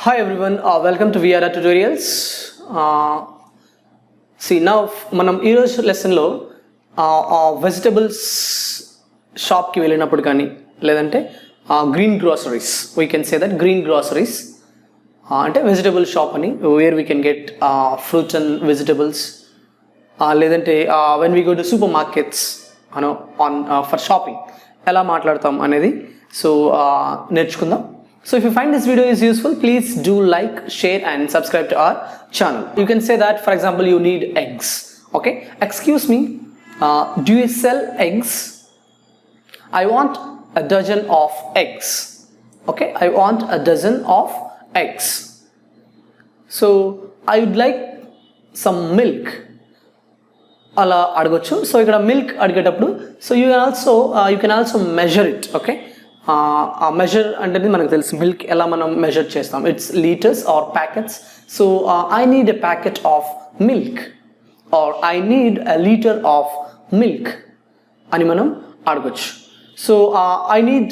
Hi everyone, welcome to VRR Tutorials. See now మనం ఈ రోజు లెసన్లో వెజిటబుల్స్ షాప్కి వెళ్ళినప్పుడు కానీ లేదంటే green groceries we can say that green groceries అంటే వెజిటబుల్ షాప్ అని where we can get fruits and vegetables లేదంటే when we go to supermarkets అనో ఆన్ ఫర్ షాపింగ్ ఎలా మాట్లాడతాం అనేది సో నేర్చుకుందాం. So if you find this video is useful, please do like, share and subscribe to our channel. You can say that, for example, you need eggs. Okay, excuse me, do you sell eggs? I want a dozen of eggs. Okay, I want a dozen of eggs. So I would like some milk. Ala adgochu. So ikkada milk adigetappudu, so you can also measure it. Okay. Measure అంటే మనకు తెలుసు milk ఎలా మనం measure చేస్తాం, it's litres are packets. So I need a packet of milk are I need a litre of milk అని మనం అడగచ్చు. So I need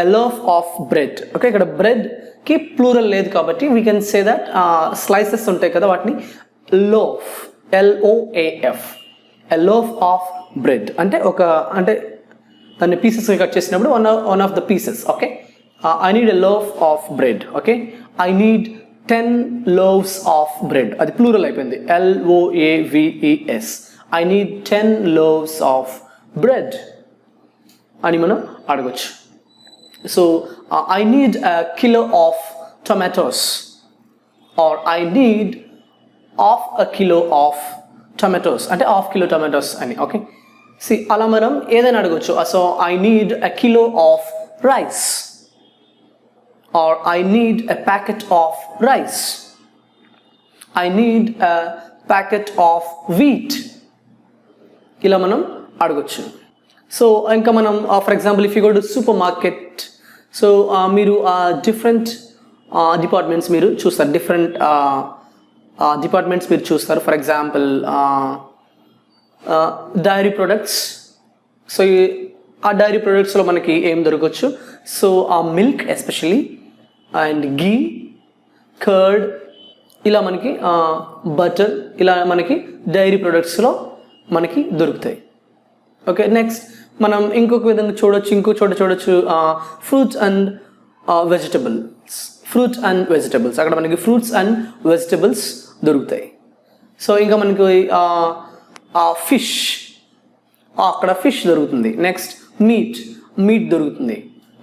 a loaf of bread. Okay, ఇక్కడ బ్రెడ్కి ప్లూరల్ లేదు కాబట్టి we can say that slices ఉంటాయి కదా వాటిని loaf, LOAF, a loaf of bread అంటే అంటే దాన్ని పీసెస్ కట్ చేసినప్పుడు one of the pieces. Okay, I need a loaf of bread. Okay, I need 10 loaves of bread, అది ప్లూరల్ అయిపోయింది, LOAVES. I need 10 loaves of bread అని మనం అడగచ్చు. So I need a kilo of tomatoes or I need half a kilo of tomatoes అంటే ½ kilo tomatoes అని. Okay, see అలా మనం ఏదైనా అడగచ్చు. So I need a kilo of rice or I need a packet of rice, I need a packet of wheat, ఇలా మనం అడగచ్చు. So ఇంకా మనం for example if you go to supermarket, so మీరు డిఫరెంట్ డిపార్ట్మెంట్స్ మీరు చూస్తారు, different departments మీరు చూస్తారు. For example dairy products. So ఆ డైరీ ప్రొడక్ట్స్లో మనకి ఏం దొరకవచ్చు? సో ఆ milk especially and ghee, curd, ఇలా మనకి బటర్, ఇలా మనకి డైరీ ప్రొడక్ట్స్లో మనకి దొరుకుతాయి. ఓకే, నెక్స్ట్ మనం ఇంకొక విధంగా చూడొచ్చు, ఇంకో చోట చూడొచ్చు fruits and vegetables. Fruits and vegetables, అక్కడ మనకి ఫ్రూట్స్ అండ్ వెజిటబుల్స్ దొరుకుతాయి. సో ఇంకా మనకి ఫిష్, అక్కడ ఫిష్ దొరుకుతుంది. నెక్స్ట్ మీట్ దొరుకుతుంది,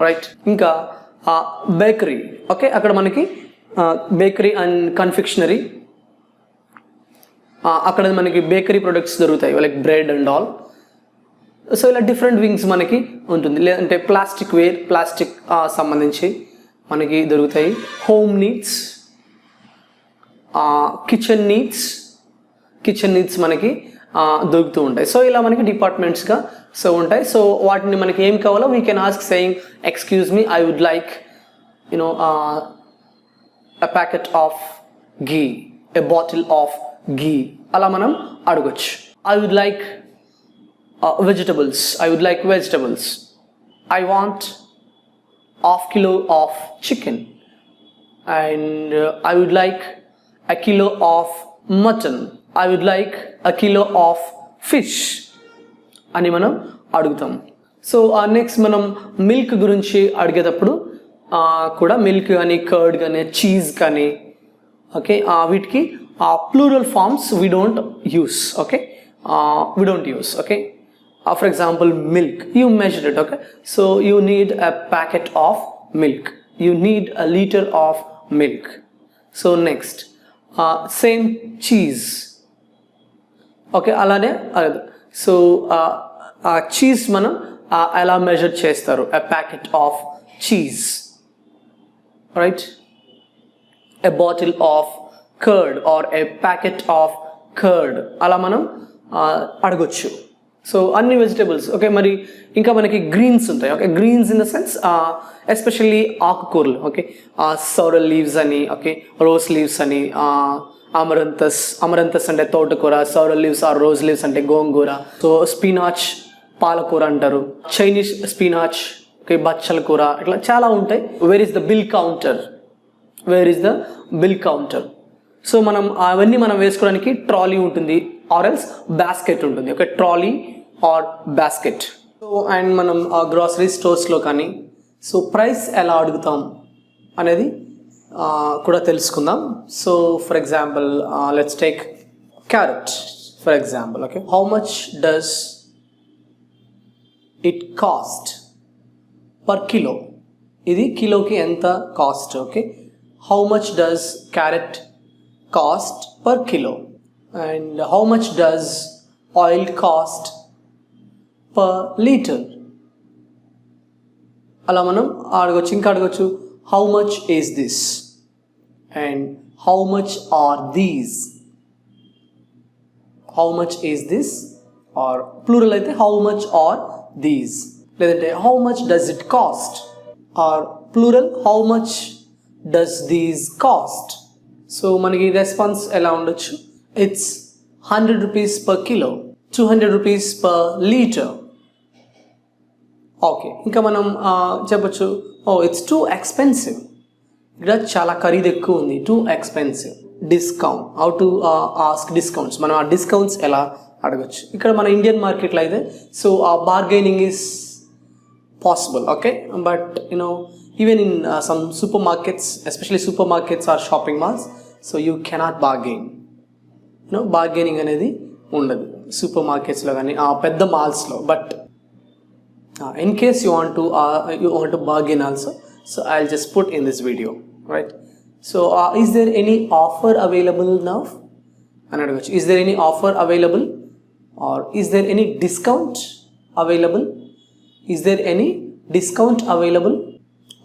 రైట్. ఇంకా బేకరీ, ఓకే, అక్కడ మనకి బేకరీ అండ్ కన్ఫెక్షనరీ, అక్కడ మనకి బేకరీ ప్రొడక్ట్స్ దొరుకుతాయి like bread and all. So ఇలా డిఫరెంట్ వింగ్స్ మనకి ఉంటుంది. లేదంటే ప్లాస్టిక్ వేర్, ప్లాస్టిక్ సంబంధించి మనకి దొరుకుతాయి. హోమ్ నీడ్స్, కిచెన్ నీడ్స్ మనకి దొరుకుతూ ఉంటాయి. సో ఇలా మనకి డిపార్ట్మెంట్స్గా సో ఉంటాయి. సో వాటిని మనకి ఏం కావాలో we can ask saying excuse me, I would like a packet of ghee, a bottle of ghee, అలా మనం అడగచ్చు. I would like vegetables, I want ½ kilo of chicken and I would like a kilo of mutton, I would like a kilo of fish అని మనం అడుగుతాం. So next మనం milk గురించి అడిగేటప్పుడు కూడా మిల్క్ కానీ కర్డ్ కానీ చీజ్ కానీ, ఓకే, వీటికి plural forms we don't use. Okay, okay. For example milk, you measure it. Okay, so you need a packet of milk, you need a litre of milk. So next same cheese, okay, అలానే. సో cheese మనం ఎలా measure చేస్తారు? A packet of cheese, right. A bottle of curd or a packet of curd, అలా మనం అడగొచ్చు. So అన్ని vegetables. Okay, మరి ఇంకా మనకి గ్రీన్స్ ఉంటాయి. Okay, greens in the sense especially ఆకుకూరలు. ఓకే, సౌరల్ లీవ్స్ అని, ఓకే, రోజ్ లీవ్స్ అని, అమరంతస్ అంటే తోటకూర, sorrel leaves or rose leaves అంటే గోంగూర. సో స్పినాచ్ పాలకూర అంటారు, చైనీస్ స్పినాచ్, ఓకే, బచ్చల కూర, ఇట్లా చాలా ఉంటాయి. Where is the bill counter? Where is the bill counter. So మనం అవన్నీ మనం వేసుకోవడానికి ట్రాలీ ఉంటుంది ఆర్ ఎల్స్ బాస్కెట్ ఉంటుంది. Okay, trolley or basket. So and మనం గ్రాసరీ స్టోర్స్లో కానీ సో ప్రైస్ ఎలా అడుగుతాం అనేది కూడా తెలుసుకుందాం. So for example let's take carrot for example. Okay, how much does it cost per kilo? ఇది కిలోకి ఎంత cost? Okay, how much does carrot cost per kilo? And how much does oil cost per litre? అలా మనం అడగొచ్చు. ఇంకా అడగొచ్చు, how much is this and how much are these? How much is this or plural అయితే how much are these, లేదంటే how much does it cost or plural how much does these cost. So మనకి response ఎలా ఉండొచ్చు? It's 100 rupees per kilo, 200 rupees per litre. Okay, ఇంకా మనం చెప్పచ్చు, oh it's too expensive, ఇక్కడ చాలా ఖరీదు ఎక్కువ ఉంది, too expensive. Discount, how to ask discounts, మనం ఆ డిస్కౌంట్స్ ఎలా అడగచ్చు. ఇక్కడ మన ఇండియన్ మార్కెట్లో అయితే so bargaining is possible, okay, but you know even in some supermarkets, especially supermarkets or shopping malls, so you cannot bargain. You know, bargaining అనేది ఉండదు సూపర్ మార్కెట్స్లో కానీ పెద్ద మాల్స్లో. But in case you want to bargain also, so I'll just put in this video, right? So is there any offer available now అని అడగచ్చు. is there any offer available or is there any discount available? Is there any discount available?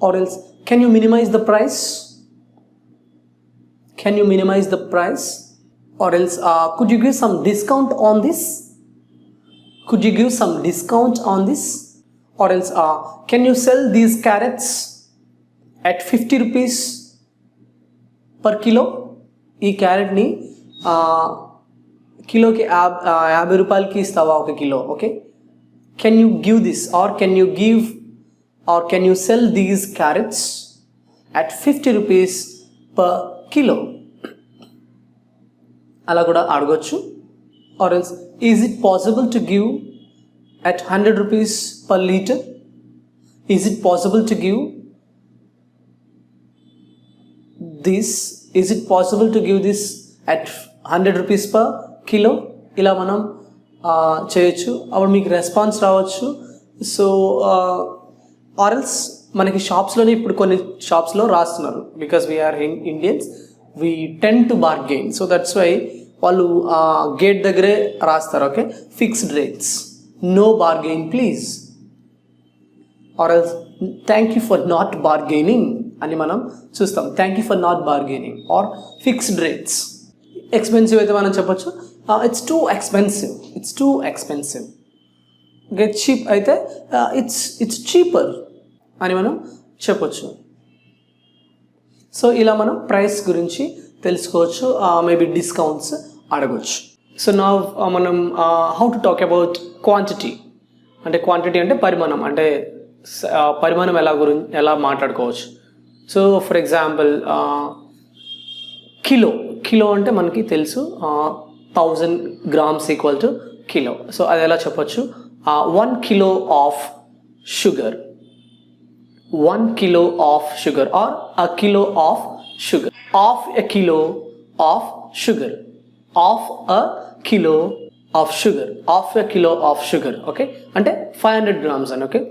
Or else, can you minimize the price? Can you minimize the price? Or else, could you give some discount on this? Could you give some discount on this? Or else, can you sell these carrots at 50 rupees per kilo? ఈ క్యారెట్ని కిలోకి 50 రూపాయలకి ఇస్తావా ఒక kilo? Okay, can you give this or can you give or can you sell these carrots at 50 rupees per kilo? అలా కూడా అడగొచ్చు. Or else, is it possible to give at 100 rupees per liter? Is it possible to give this? Is it possible to give this at 100 rupees per kilo? ఇలా మనం చేయొచ్చు. అప్పుడు మీకు response రావచ్చు. So ఆర్ఎల్స్ మనకి షాప్స్లోనే ఇప్పుడు కొన్ని షాప్స్లో రాస్తున్నారు, because we are Indians, we tend to bargain. So that's why వాళ్ళు గేట్ దగ్గరే రాస్తారు. Okay, fixed rates, no bargain please, or else thank you for not bargaining అని మనం చూస్తాం. Thank you for not bargaining or fixed rates. Expensive అయితే మనం చెప్పొచ్చు, it's too expensive, it's too expensive. Get cheap అయితే ఇట్స్ చీపర్ అని మనం చెప్పొచ్చు. సో ఇలా మనం ప్రైస్ గురించి తెలుసుకోవచ్చు, మేబీ డిస్కౌంట్స్ అడగవచ్చు. సో నా మనం how to talk about quantity. అంటే క్వాంటిటీ అంటే పరిమాణం, అంటే పరిమాణం ఎలా మాట్లాడుకోవచ్చు. సో ఫర్ ఎగ్జాంపుల్ కిలో అంటే మనకి తెలుసు 1000 grams equal to kilo. So అది ఎలా చెప్పొచ్చు? 1 kilo of sugar, 1 kilo of sugar or a kilo of sugar, of a kilo of sugar, of a kilo of sugar, of a kilo of sugar. Okay, అంటే 500 grams అని. Okay,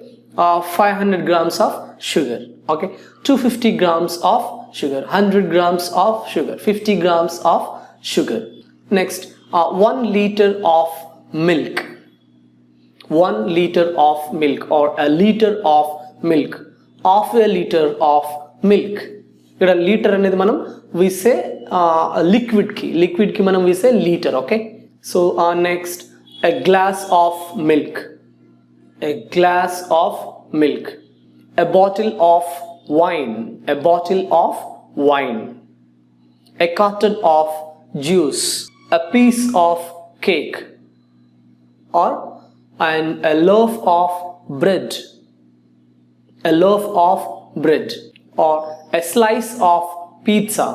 500 grams of sugar. Okay, 250 grams of sugar, 100 grams of sugar, 50 grams of sugar. Next, 1 liter of milk, 1 liter of milk or a liter of milk, half a liter of milk. ఇక్కడ litre అనేది మనం వీసే లిక్విడ్కి మనం వీసే litre. Okay, so next a glass of milk, a glass of milk, a bottle of wine, a bottle of wine, a carton of juice, a piece of cake, or a loaf of bread, a loaf of bread, or a slice of pizza.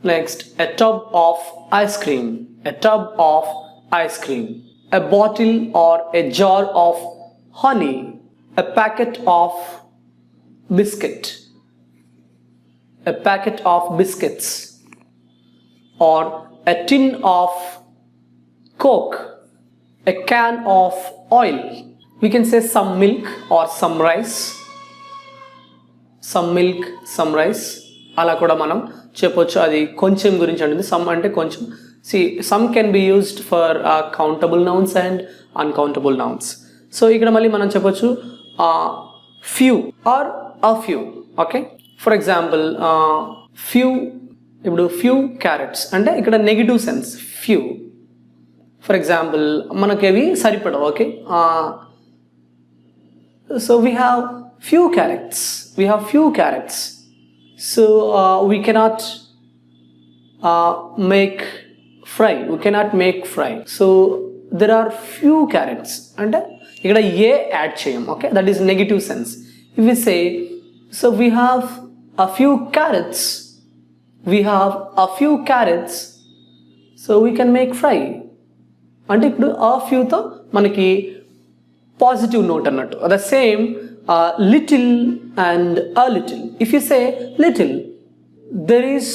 Next, a tub of ice cream. A tub of ice cream. A bottle or a jar of honey. A packet of biscuit. A packet of biscuits. Or a tin of Coke. A can of oil. We can say some milk or some rice. Some milk, some rice. అలా కూడా మనం చెప్పొచ్చు. అది కొంచెం గురించి అంటుంది. Some అంటే కొంచెం. Some can be used for countable nouns and uncountable nouns. So ఇక్కడ మళ్ళీ మనం చెప్పొచ్చు few or a few. Okay, for example few. ఇప్పుడు ఫ్యూ క్యారెట్స్ అంటే ఇక్కడ negative sense few. For example మనకి అవి సరిపడవు. Okay, so we have few carrots. We have few carrots. So we cannot make fry. We cannot make fry. So there are few carrots. And ikkada a add cheyam. Okay, that is negative sense. If we say, so we have a few carrots. We have a few carrots. So we can make fry. అంటే ఇప్పుడు a few తో మనకి positive note అన్నట్టు. The same little and a little. If you say little, there is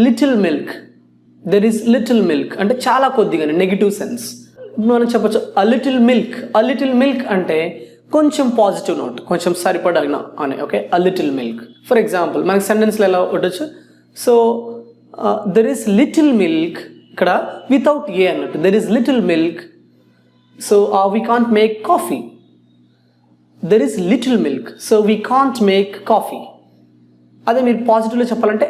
little milk. There is little milk అంటే చాలా కొద్దిగా negative sense. మనం చెప్పొచ్చు a little milk. A little milk అంటే కొంచెం పాజిటివ్ నోట్, కొంచెం సరిపడిన అని. Okay, a little milk. For example మనకి సెంటెన్స్లో ఎలా ఉండొచ్చు. So there is little milk, ఇక్కడ వితౌట్ ఏ అన్నట్టు. there is little milk, so we can't make coffee. There is little milk, so we can't make coffee. అదే మీరు పాజిటివ్లో చెప్పాలంటే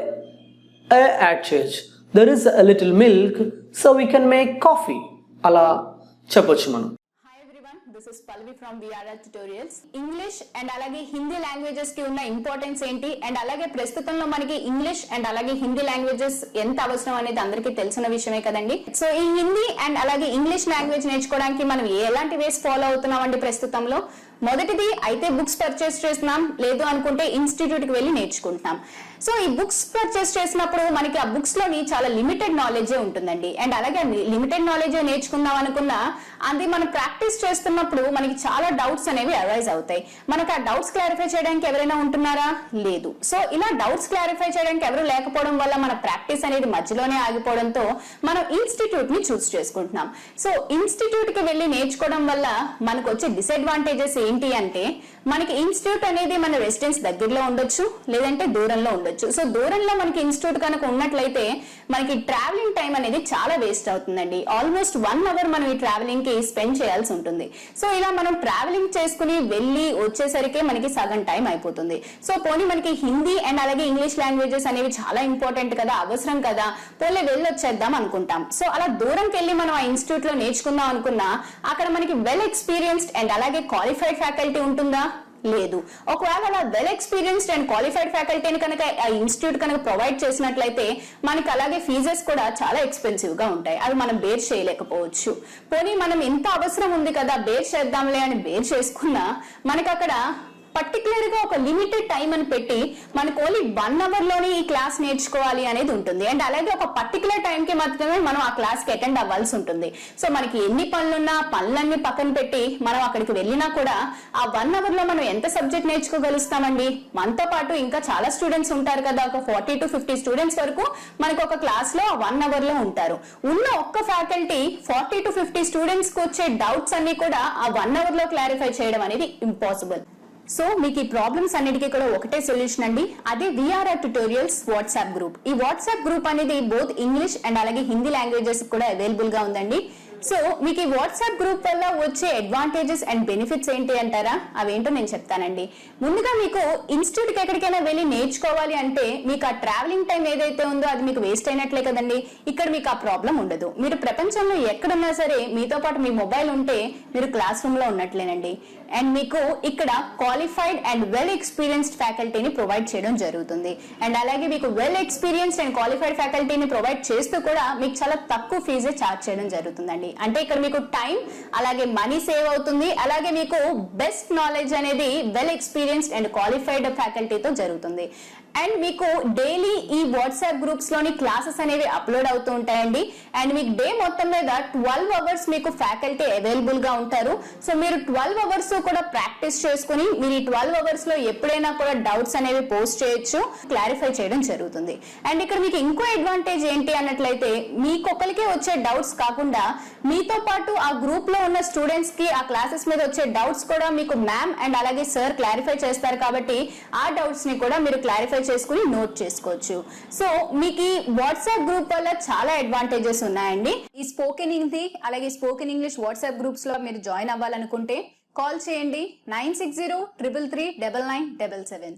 add చేయొచ్చు. There is a little milk, so we can make coffee. అలా చెప్పొచ్చు మనం. Hi everyone, this is Pallavi from VRL Tutorials. English and అలాగే Hindi languages కి ఉన్న ఇంపార్టెన్స్ ఏంటి, అండ్ అలాగే ప్రస్తుతంలో మనకి ఇంగ్లీష్ అండ్ అలాగే హిందీ లాంగ్వేజెస్ ఎంత అవసరం అనేది అందరికీ తెలిసిన విషయమే కదండి. సో ఈ హిందీ అండ్ అలాగే ఇంగ్లీష్ లాంగ్వేజ్ నేర్చుకోవడానికి మనం ఎలాంటి వేస్ ఫాలో అవుతున్నామండి ప్రస్తుతంలో? మొదటిది అయితే బుక్స్ పర్చేస్ చేస్తున్నాం, లేదు అనుకుంటే ఇన్స్టిట్యూట్కి వెళ్ళి నేర్చుకుంటున్నాం. సో ఈ బుక్స్ పర్చేస్ చేసినప్పుడు మనకి ఆ బుక్స్ లోని చాలా లిమిటెడ్ నాలెడ్జే ఉంటుందండి. అండ్ అలాగే లిమిటెడ్ నాలెడ్జే నేర్చుకుందాం అనుకున్నా అది మనం ప్రాక్టీస్ చేస్తున్నప్పుడు మనకి చాలా డౌట్స్ అనేవి అరైజ్ అవుతాయి. మనకు ఆ డౌట్స్ క్లారిఫై చేయడానికి ఎవరైనా ఉంటున్నారా? లేదు. సో ఇలా డౌట్స్ క్లారిఫై చేయడానికి ఎవరు లేకపోవడం వల్ల మన ప్రాక్టీస్ అనేది మధ్యలోనే ఆగిపోవడంతో మనం ఇన్స్టిట్యూట్ ని చూస్ చేసుకుంటున్నాం. సో ఇన్స్టిట్యూట్ కి వెళ్ళి నేర్చుకోవడం వల్ల మనకు వచ్చే డిసడ్వాంటేజెస్ ఏంటి అంటే, మనకి ఇన్స్టిట్యూట్ అనేది మన రెసిడెన్స్ దగ్గరలో ఉండొచ్చు, లేదంటే దూరంలో ఉండొచ్చు. సో దూరంలో మనకి ఇన్స్టిట్యూట్ కనుక ఉన్నట్లయితే మనకి ట్రావెలింగ్ టైం అనేది చాలా వేస్ట్ అవుతుందండి. ఆల్మోస్ట్ 1 hour మనం ఈ ట్రావెలింగ్ కి స్పెండ్ చేయాల్సి ఉంటుంది. సో ఇలా మనం ట్రావెలింగ్ చేసుకుని వెళ్ళి వచ్చేసరికి మనకి సగం టైం అయిపోతుంది. సో పోనీ మనకి హిందీ అండ్ అలాగే ఇంగ్లీష్ లాంగ్వేజెస్ అనేవి చాలా ఇంపార్టెంట్ కదా, అవసరం కదా, పోలే వెళ్ళి వచ్చేద్దాం అనుకుంటాం. సో అలా దూరంకి వెళ్ళి మనం ఆ ఇన్స్టిట్యూట్ లో నేర్చుకుందాం అనుకున్నా అక్కడ మనకి వెల్ ఎక్స్పీరియన్స్డ్ అండ్ అలాగే క్వాలిఫైడ్ ఫ్యాకల్టీ ఉంటుందా? లేదు. ఒకవేళ అలా వెల్ ఎక్స్పీరియన్స్డ్ అండ్ క్వాలిఫైడ్ ఫ్యాకల్టీని కనుక ఆ ఇన్స్టిట్యూట్ కనుక ప్రొవైడ్ చేసినట్లయితే మనకి అలాగే ఫీజెస్ కూడా చాలా ఎక్స్పెన్సివ్ గా ఉంటాయి. అవి మనం బేర్ చేయలేకపోవచ్చు. పోనీ మనం ఎంత అవసరం ఉంది కదా బేర్ చేద్దాంలే అని బేర్ చేసుకున్నా మనకి అక్కడ పర్టికులర్ గా ఒక లిమిటెడ్ టైం అని పెట్టి మనకు ఓన్లీ 1 hour లోనే ఈ క్లాస్ నేర్చుకోవాలి అనేది ఉంటుంది. అండ్ అలాగే ఒక పర్టికులర్ టైం కి మాత్రమే మనం ఆ క్లాస్ కి అటెండ్ అవ్వాల్సి ఉంటుంది. సో మనకి ఎన్ని పనులున్నా పనులన్నీ పక్కన పెట్టి మనం అక్కడికి వెళ్ళినా కూడా ఆ 1 hour లో మనం ఎంత సబ్జెక్ట్ నేర్చుకోగలుగుతామండి? మనతో పాటు ఇంకా చాలా స్టూడెంట్స్ ఉంటారు కదా, ఒక 40 to 50 స్టూడెంట్స్ వరకు మనకు ఒక క్లాస్ లో 1 hour లో ఉంటారు. ఉన్న ఒక్క ఫ్యాకల్టీ 40 to 50 స్టూడెంట్స్ కి వచ్చే డౌట్స్ అన్ని కూడా ఆ 1 hour లో క్లారిఫై చేయడం అనేది ఇంపాసిబుల్. సో మీకు ఈ ప్రాబ్లమ్స్ అన్నిటికీ కూడా ఒకటే సొల్యూషన్ అండి, అదే VRL ట్యుటోరియల్స్ వాట్సాప్ గ్రూప్. ఈ వాట్సాప్ గ్రూప్ అనేది బోత్ ఇంగ్లీష్ అండ్ అలాగే హిందీ లాంగ్వేజెస్ కూడా అవైలబుల్ గా ఉందండి. సో మీకు ఈ వాట్సాప్ గ్రూప్ వల్ల వచ్చే అడ్వాంటేజెస్ అండ్ బెనిఫిట్స్ ఏంటి అంటారా? అవేంటో నేను చెప్తానండి. ముందుగా మీకు ఇన్స్టిట్యూట్ కి ఎక్కడికైనా వెళ్ళి నేర్చుకోవాలి అంటే మీకు ఆ ట్రావెలింగ్ టైం ఏదైతే ఉందో అది మీకు వేస్ట్ అయినట్లే కదండి. ఇక్కడ మీకు ఆ ప్రాబ్లం ఉండదు. మీరు ప్రపంచంలో ఎక్కడున్నా సరే మీతో పాటు మీ మొబైల్ ఉంటే మీరు క్లాస్ రూమ్ లో ఉన్నట్లేనండి. అండ్ మీకు ఇక్కడ క్వాలిఫైడ్ అండ్ వెల్ ఎక్స్పీరియన్స్డ్ ఫ్యాకల్టీని ప్రొవైడ్ చేయడం జరుగుతుంది. అండ్ అలాగే మీకు వెల్ ఎక్స్పీరియన్స్డ్ అండ్ క్వాలిఫైడ్ ఫ్యాకల్టీని ప్రొవైడ్ చేస్తూ కూడా మీకు చాలా తక్కువ ఫీజే ఛార్జ్ చేయడం జరుగుతుందండి. అంటే ఇక్కడ మీకు టైం అలాగే మనీ సేవ్ అవుతుంది. అలాగే మీకు బెస్ట్ నాలెడ్జ్ అనేది వెల్ ఎక్స్పీరియన్స్డ్ అండ్ క్వాలిఫైడ్ ఫ్యాకల్టీతో జరుగుతుంది. అండ్ మీకు డైలీ ఈ వాట్సాప్ గ్రూప్స్ లోని క్లాసెస్ అనేవి అప్లోడ్ అవుతూ ఉంటాయండి. అండ్ మీకు డే మొత్తం మీద 12 అవర్స్ మీకు ఫ్యాకల్టీ అవైలబుల్ గా ఉంటారు. సో మీరు 12 అవర్స్ కూడా ప్రాక్టీస్ చేసుకుని మీరు ఈ 12 అవర్స్ లో ఎప్పుడైనా కూడా డౌట్స్ అనేవి పోస్ట్ చేయొచ్చు, క్లారిఫై చేయడం జరుగుతుంది. అండ్ ఇక్కడ మీకు ఇంకో అడ్వాంటేజ్ ఏంటి అన్నట్లయితే మీకొకరికే వచ్చే డౌట్స్ కాకుండా మీతో పాటు ఆ గ్రూప్ లో ఉన్న స్టూడెంట్స్ కి ఆ క్లాసెస్ మీద వచ్చే డౌట్స్ కూడా మీకు మ్యామ్ అండ్ అలాగే సార్ క్లారిఫై చేస్తారు కాబట్టి ఆ డౌట్స్ ని కూడా మీరు క్లారిఫై చేసుకుని నోట్ చేసుకోవచ్చు. సో మీకు ఈ వాట్సాప్ గ్రూప్ వల్ల చాలా అడ్వాంటేజెస్ ఉన్నాయండి. ఈ స్పోకెన్ హిందీ అలాగే స్పోకెన్ ఇంగ్లీష్ వాట్సాప్ గ్రూప్స్ లో మీరు జాయిన్ అవ్వాలనుకుంటే కాల్ చేయండి 9603339977.